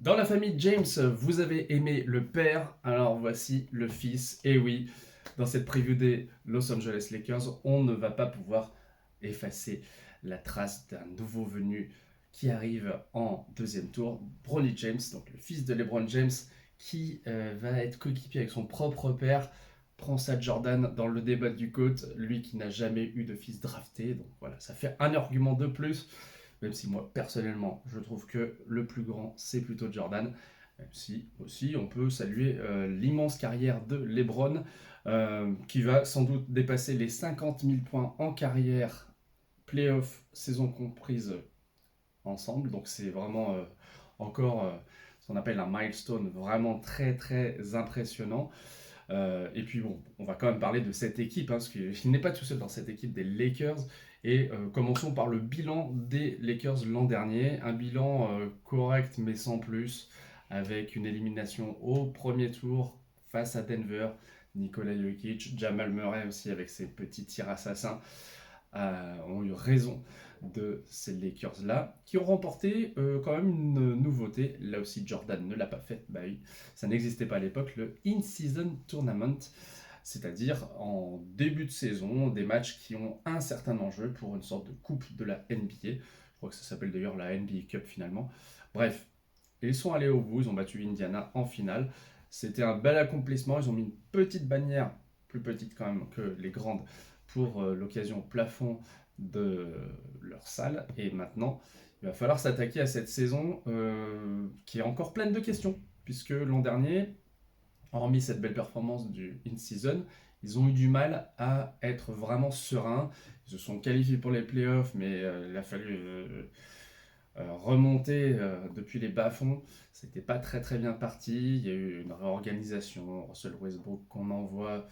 Dans la famille James, vous avez aimé le père, alors voici le fils. Et oui, dans cette preview des Los Angeles Lakers, on ne va pas pouvoir effacer la trace d'un nouveau venu qui arrive en deuxième tour, Bronny James, donc le fils de LeBron James, qui va être coéquipier avec son propre père. Prend ça Jordan dans le débat du GOAT, lui qui n'a jamais eu de fils drafté. Donc voilà, ça fait un argument de plus. Même si moi, personnellement, je trouve que le plus grand, c'est plutôt Jordan. Même si aussi, on peut saluer l'immense carrière de LeBron, qui va sans doute dépasser les 50 000 points en carrière, playoff, saison comprise ensemble. Donc c'est vraiment encore ce qu'on appelle un milestone vraiment très très impressionnant. Et puis bon, on va quand même parler de cette équipe, hein, parce qu'il n'est pas tout seul dans cette équipe des Lakers. Et commençons par le bilan des Lakers l'an dernier. Un bilan correct mais sans plus, avec une élimination au premier tour face à Denver. Nikola Jokic, Jamal Murray aussi avec ses petits tirs assassins ont eu raison de ces Lakers-là, qui ont remporté quand même une nouveauté. Là aussi, Jordan ne l'a pas fait. Bah oui, ça n'existait pas à l'époque, le In-Season Tournament, c'est-à-dire en début de saison, des matchs qui ont un certain enjeu pour une sorte de coupe de la NBA. Je crois que ça s'appelle d'ailleurs la NBA Cup finalement. Bref, ils sont allés au bout, ils ont battu Indiana en finale. C'était un bel accomplissement, ils ont mis une petite bannière, plus petite quand même que les grandes, pour l'occasion au plafond de leur salle. Et maintenant, il va falloir s'attaquer à cette saison qui est encore pleine de questions, puisque l'an dernier, hormis cette belle performance du in-season, ils ont eu du mal à être vraiment sereins. Ils se sont qualifiés pour les playoffs, mais il a fallu remonter depuis les bas-fonds. C'était pas très très bien parti. Il y a eu une réorganisation. Russell Westbrook qu'on envoie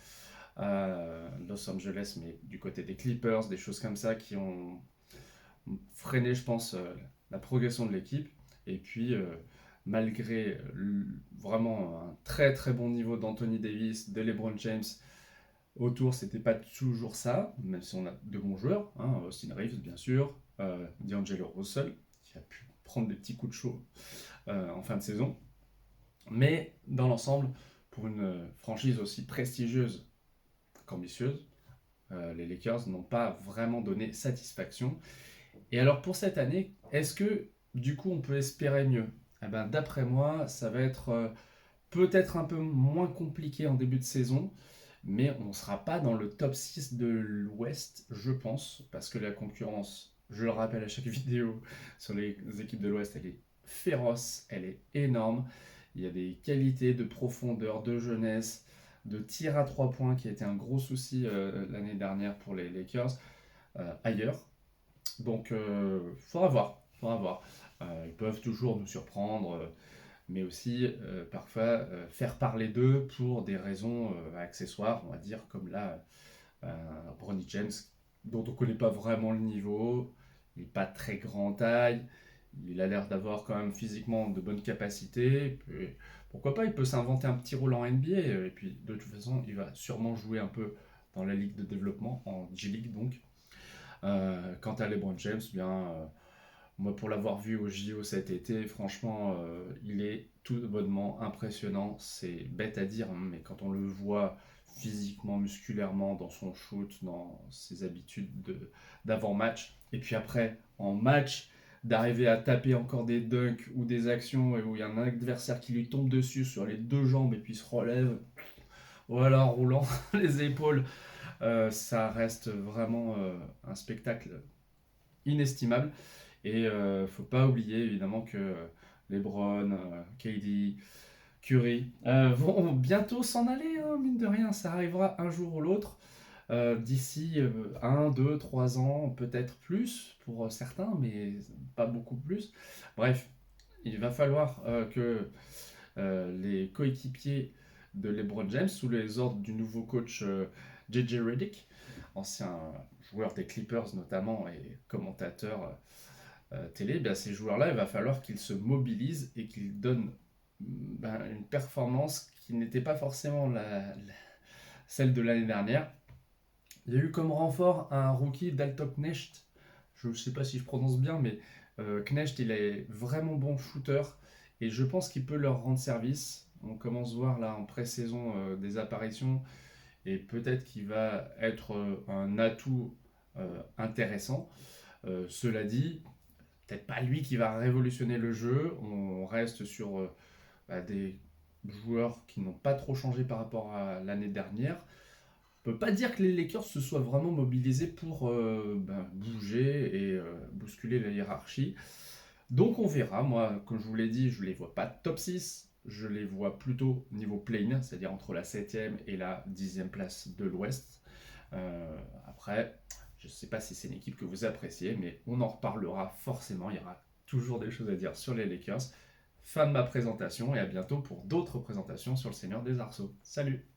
à Los Angeles, mais du côté des Clippers, des choses comme ça qui ont freiné, je pense, la progression de l'équipe. Et puis, malgré vraiment un très très bon niveau d'Anthony Davis, de LeBron James, autour, c'était pas toujours ça, même si on a de bons joueurs, hein, Austin Reeves bien sûr, D'Angelo Russell, qui a pu prendre des petits coups de chaud en fin de saison. Mais dans l'ensemble, pour une franchise aussi prestigieuse qu'ambitieuse, les Lakers n'ont pas vraiment donné satisfaction. Et alors pour cette année, est-ce que du coup on peut espérer mieux? Eh ben, d'après moi, ça va être peut-être un peu moins compliqué en début de saison, mais on ne sera pas dans le top 6 de l'Ouest, je pense, parce que la concurrence, je le rappelle à chaque vidéo, sur les équipes de l'Ouest, elle est féroce, elle est énorme. Il y a des qualités de profondeur, de jeunesse, de tir à 3 points qui a été un gros souci l'année dernière pour les Lakers ailleurs. Donc, faudra voir, faudra voir. Ils peuvent toujours nous surprendre, mais aussi parfois faire parler d'eux pour des raisons accessoires, on va dire, comme là, Bronny James, dont on ne connaît pas vraiment le niveau, il n'est pas très grand en taille, il a l'air d'avoir quand même physiquement de bonnes capacités, puis, pourquoi pas, il peut s'inventer un petit rôle en NBA, et puis de toute façon, il va sûrement jouer un peu dans la ligue de développement, en G-League donc. Quant à LeBron James, bien, moi pour l'avoir vu au JO cet été, franchement, il est tout bonnement impressionnant. C'est bête à dire, hein, mais quand on le voit physiquement, musculairement, dans son shoot, dans ses habitudes d'avant-match, et puis après, en match, d'arriver à taper encore des dunks ou des actions où il y a un adversaire qui lui tombe dessus sur les deux jambes et puis se relève, voilà, en roulant les épaules, ça reste vraiment un spectacle inestimable. Et faut pas oublier évidemment que LeBron, KD, Curry vont bientôt s'en aller, hein, mine de rien, ça arrivera un jour ou l'autre. D'ici 1, 2, 3 ans, peut-être plus pour certains, mais pas beaucoup plus. Bref, il va falloir que les coéquipiers de LeBron James, sous les ordres du nouveau coach JJ Redick, ancien joueur des Clippers notamment et commentateur télé, ben, ces joueurs-là, il va falloir qu'ils se mobilisent et qu'ils donnent ben, une performance qui n'était pas forcément celle de l'année dernière. Il y a eu comme renfort un rookie, Dalton Knecht. Je ne sais pas si je prononce bien, mais Knecht, il est vraiment bon shooter et je pense qu'il peut leur rendre service. On commence à voir là en pré-saison des apparitions et peut-être qu'il va être un atout intéressant. Cela dit, peut-être pas lui qui va révolutionner le jeu. On reste sur des joueurs qui n'ont pas trop changé par rapport à l'année dernière. On peut pas dire que les Lakers se soient vraiment mobilisés pour bouger et bousculer la hiérarchie. Donc on verra. Moi, comme je vous l'ai dit, je ne les vois pas top 6. Je les vois plutôt niveau play-in, c'est-à-dire entre la 7e et la 10e place de l'Ouest. Après, je ne sais pas si c'est une équipe que vous appréciez, mais on en reparlera forcément. Il y aura toujours des choses à dire sur les Lakers. Fin de ma présentation et à bientôt pour d'autres présentations sur le Seigneur des Arceaux. Salut!